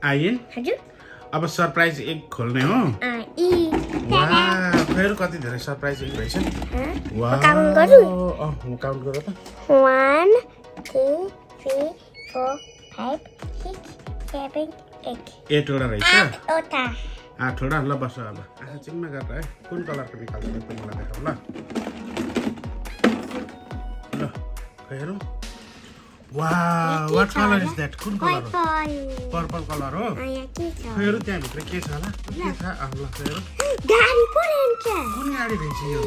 आइए हजुर अब surprise egg खोल्ने हो वाह फेरि कति धेरै सरप्राइज एग रहेछ वाह काउन्ट गरौँ म काउन्ट गर त 1 2 3 4 5 6 7 8 8 वटा रहेछ 8 वटा 8 वटा ल बस अब आँखा चिम्मा गरेर है कुन कलरको निकाल्छ त मलाई देखाऊ ल खै हेरौँ वाह व्हाट कलर इज दैट कुन कलर हो पर्पल कलर हो हेरौँ त्यहाँभित्र के छ होला के छ ल हेरौँ गाडी पो रहेछ कुन गाडी रहेछ यो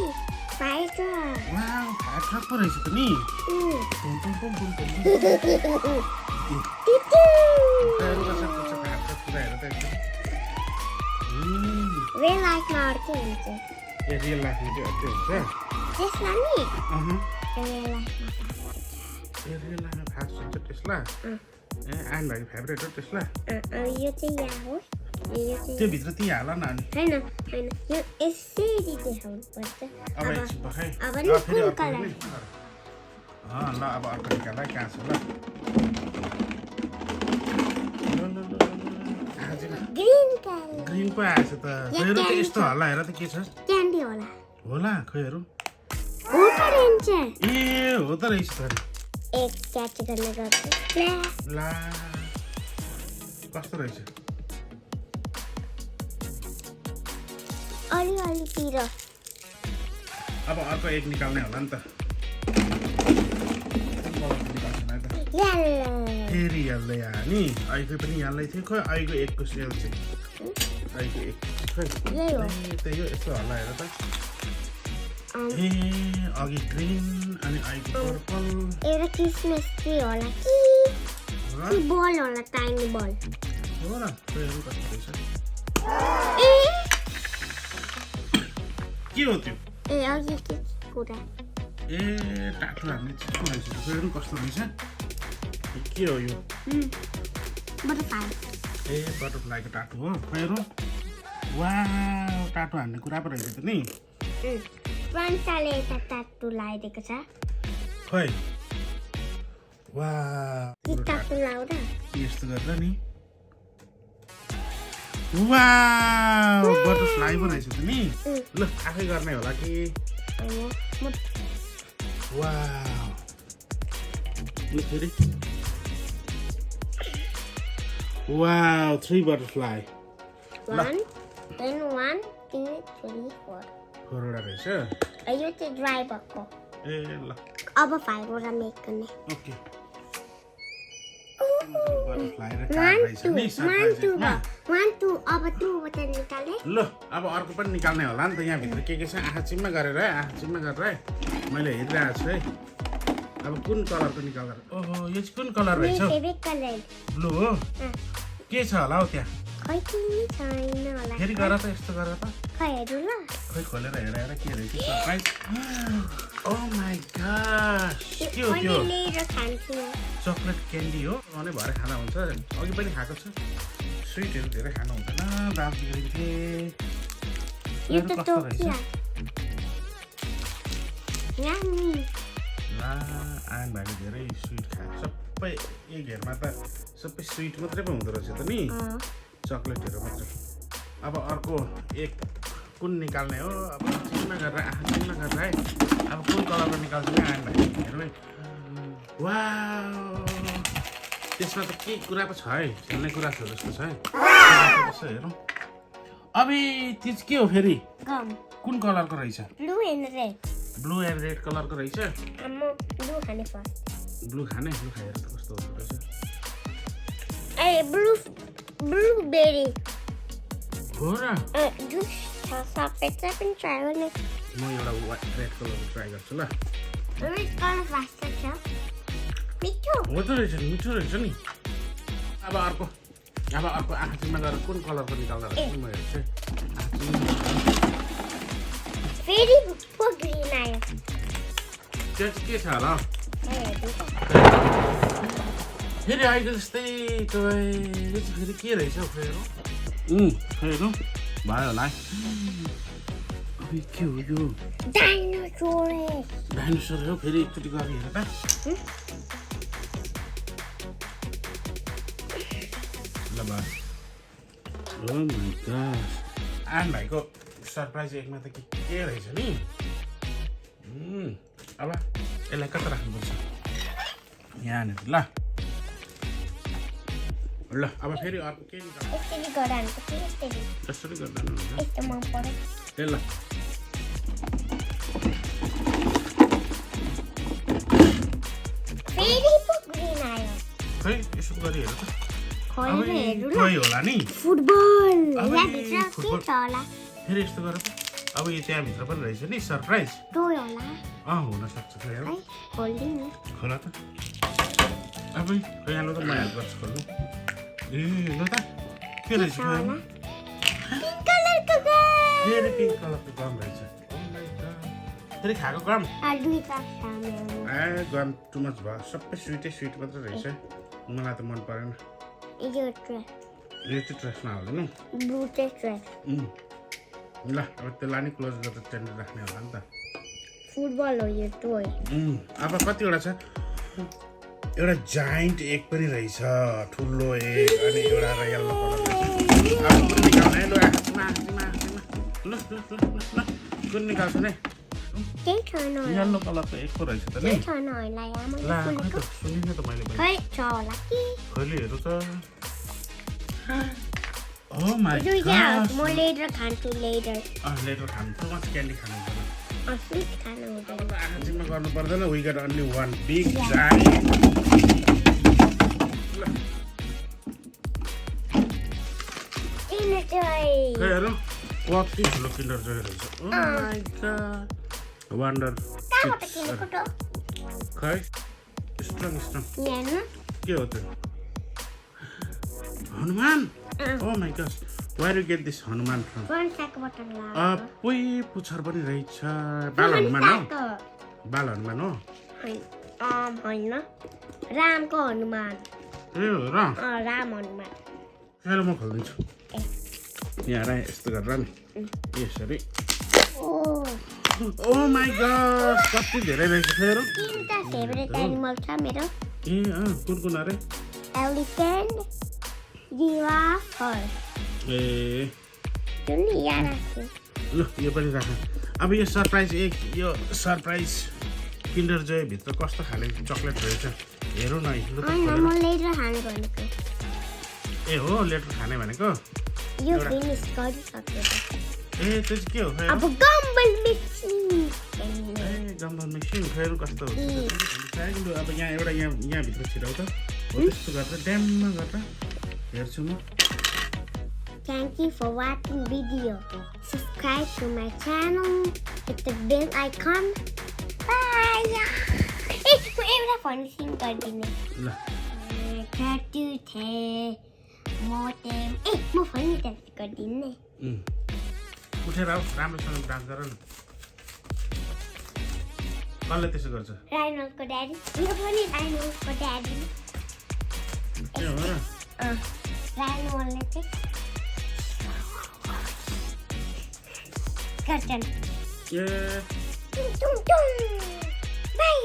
फायर ट्रक वाह फायर ट्रक पो रहेछ त नि पुम पुम पुम पुम पुम हेरौँ कसरी पुग्छ फायर ट्रक पुरा हेर त रियल लाइफमा अर्कै हुन्छ ए रियल लाइफमा चाहिँ अर्कै हुन्छ त्यसमा नि रियल लाइफमा ए रियल लाइफमा फास्ट हुन्छ त्यसलाई ए आइन भाइको फेभरेट हो त्यसलाई यो चाहिँ यहाँ हो यो चाहिँ त्यो भित्र ती हाल न अनि हैन हैन यो यसरी देखाउनु पर्छ अब एकछिन बखाइ अब नि कुन कलर ल अब अर्को निकाल है कहाँ छ ग्रीन कलर ग्रीन पो आएछ त हेर त यस्तो होला हेर त के छ क्यान्डी होला होला खै हेरौँ हो त रहेछ ए हो त रहेछ त एक क्याच गर्न गर्छु ला कस्तो रहेछ अलि अलि पिरो अब अर्को एक निकाल्ने होला नि त फेरि यल्लै आयो नि अहिले पनि यल्लै थियो खै अहिले एकको सेल चाहिँ अहिले एक खै त्यही हो यस्तो होला हेर त ए अघि ग्रिन अनि अहिले पर्पल एउटा क्रिसमस ट्री होला कि बल होला टाइनी बल हो र हेरौँ कस्तो रहेछ के हो त्यो ए अघि के कुरा ए टाटो हाल्ने चिज पो रहेछ हेरौँ कस्तो रहेछ के हो यो बटरफ्लाई ए बटरफ्लाईको टाटो हो हेरौँ वाह टाटो हान्ने कुरा पो रहेछ त नि फ्रन्टले यता टाटु लगाइदिएको छ खै वाह टाटु लाउँदा यस्तो गरेर नि वाह बटरफ्लाई पो रहेछ त नि ल आफै गर्ने होला कि वाह फेरि वाह 3 बटरफ्लाई 1 1 2 3 4 फोरवटा रहेछ यो चाहिँ ड्राई भएको ए ल अब 5 वटा मेक गर्ने ओके बटरफ्लाई र कार रहेछ नि सरप्राइजमा 1 2 अब 2 वटा निकाले ल अब अर्को पनि निकाल्ने होला नि त यहाँ भित्र के छ आँखा चिम्मा गरेर मैले हेरिरहेको छु है अब कुन कलरको निकाल्दा ओहो यो चाहिँ कुन कलर रहेछ फेभरेट कलर ब्लू हो के छ होला हौ त्यहाँ खै के छैन होला फेरि गर त यस्तो गर त खै हेरौँ ल खै खोलेर हेरेर के रहेछ सरप्राइज ओ माय गॉश के हो त्यो चकलेट क्यान्डी हो अनि भरे खाना हुन्छ अघि पनि खाएको छु स्विटहरू धेरै खानु हुँदैन दाम बिग्रिन्थे यो त टोकिया ला आन भाइले धेरै स्विट खान्छ सबै एक हेरमा त सबै स्विट मात्रै पो हुँदो रहेछ त नि चकलेटहरू मात्रै अब अर्को एक कुन निकाल्ने हो अब चिन्ना गरेर आँखा चिन्ना गरेर है अब कुन कलरको निकाल्छ नि आन भाइ हेरौँ है वाह त्यसमा त के कुरा पो छ है खेल्ने कुरा छ जस्तो छ है यसो हेरौँ अबे त्यो चाहिँ के हो फेरि कुन कलरको रहेछ ब्लू एन्ड रेड कलरको रहेछ ब्लू खाने फर्स्ट ब्लू खाएर त कस्तो हुँदो रहेछ ए ब्लूबेरी हो र जुस छ सबै पनि ट्राई गर्ने म एउटा रेड कलरको ट्राई गर्छु ल रेड कलर फास्ट छ मिठो हो त रहेछ नि मिठो रहेछ नि अब अर्को आँखा चिम्मा गरेर कुन कलरको निकाल्दा रहेछ म हेर्छु फेरि पो ग्रीन आयो त्यो चाहिँ के छ होला फेरि अहिले जस्तै यो चाहिँ फेरि के रहेछ हौ हेरौँ भयो होला है के हो यो डाइनोसर हो फेरि एकचोटि गरेर हेर त ल भयो Oh my gosh. आन भाइको सरप्राइज एकमा त के रहेछ नि अब यसलाई कता राख्नुपर्छ यहाँनिर ल ल अब फेरि अर्को के यसरी गर्दा हुन्छ कि यसरी कसरी गर्दा हुन्छ यस्तो मन पर्यो ए ल फेरि पो ग्रिन आयो खै यसो गरी हेर त खोलेर हेर्नु ल खोइ होला नि फुटबल अब यहाँभित्र के फुटबल। छ होला फेरि यस्तो गर त अब यो त्यहाँभित्र पनि रहेछ नि सरप्राइज टोय होला हुनसक्छ खै हेर है खोल्दिनु खोला त अब यहाँ ल त म हेल्प गर्छु खोल्नु ए ल त के रहेछ छ होला खोइ? पिङ्क कलरको गम फेरि पिङ्क कलरको गम रहेछ Oh my God. फेरि खाएको गम दुईटा छ मेरो ए गम टु मच भयो सबै स्विट मात्रै रहेछ मलाई त मन परेन यो ट्रेस यो चाहिँ ट्रेसमा हाल्दैन ब्लू चाहिँ ट्रेस ल अब त्यसलाई नि क्लोज गरेर टेन्डर राख्ने होला नि त फुटबल हो यो टोय अब कतिवटा छ एउटा जाइन्ट एग पनि रहेछ ठुलो एग अनि एउटा येल्लो कलर कुन निकाल्छ नै त्यही छैन होला येल्लो कलरको एग पो रहेछ त नि त्यही छैन होला यहाँ मैले ला खै खोलेको त सुनिन त मैले खै छ होला कि कहिले हेरौँ त Oh my दुईटा gosh. म लेटर खान्छु लेटर लेटर खानु टु मच क्यान्डी खानु हुँदैन स्विट खानु हुँदैन अब आँखा चिम्मा गर्नु पर्दैन we got only one big giant किन चाहिँ खै हेरौँ कति ठुलो किन्डर जोय रहेछ Oh my God. वन्डर कहाँबाट किनेको त खै स्ट्रङ यहाँ के हो त्यो Hanuman Oh my gosh. Where do you get this Hanuman from? वनसाकोबाट ला पुई पुच्छर पनि रहेछ बाल हनुमान हो बाल हनुमान हो होइन रामको हनुमान ए हो र राम हनुमान हेर म खोलिदिन्छु यहाँ आएर यस्तो गरेर नि यसरी ओ Oh my gosh. कति धेरै रहेछ हेर तिनवटा फेभरेट एनिमल छ मेरो ए कुन अरे एलिफेन्ट जिराफ हर्स ए जुन यहाँ राख्छु ल यो पनि राख अब यो सरप्राइज यो सरप्राइज किन्डर जोय भित्र कस्तो खाले चक्लेट रहेछ हेरौँ न ल त होइन खोलेर। म लेटर खानु भनेको ए हो लेटर खाने भनेको यो फिनिस गरिसक्यो ए त्यो चाहिँ के हो खै अब गम्बल मिक्सिङ ए गम्बल मिक्सिङ खै कस्तो हो अब यहाँ एउटा यहाँभित्र छिराउ त हो त्यस्तो गरेर ड्याममा गरेर हेर्छु म Thank you for watching video. Subscribe to my channel. Hit the bell icon. Bye. ए म एउटा फनी सिन गरिदिने ल घाटु थे मोटेम ए म फनी डान्स गरिदिने उठेर आऊ राम्रोसँग डान्स गर न कसले त्यसो गर्छ राइनोल्डको ड्याडी यो पनि राइनोल्डको ड्याडी के हो र राइनोल्डले चाहिँ गर्छन् ए टुङ टुङ टुङ बाई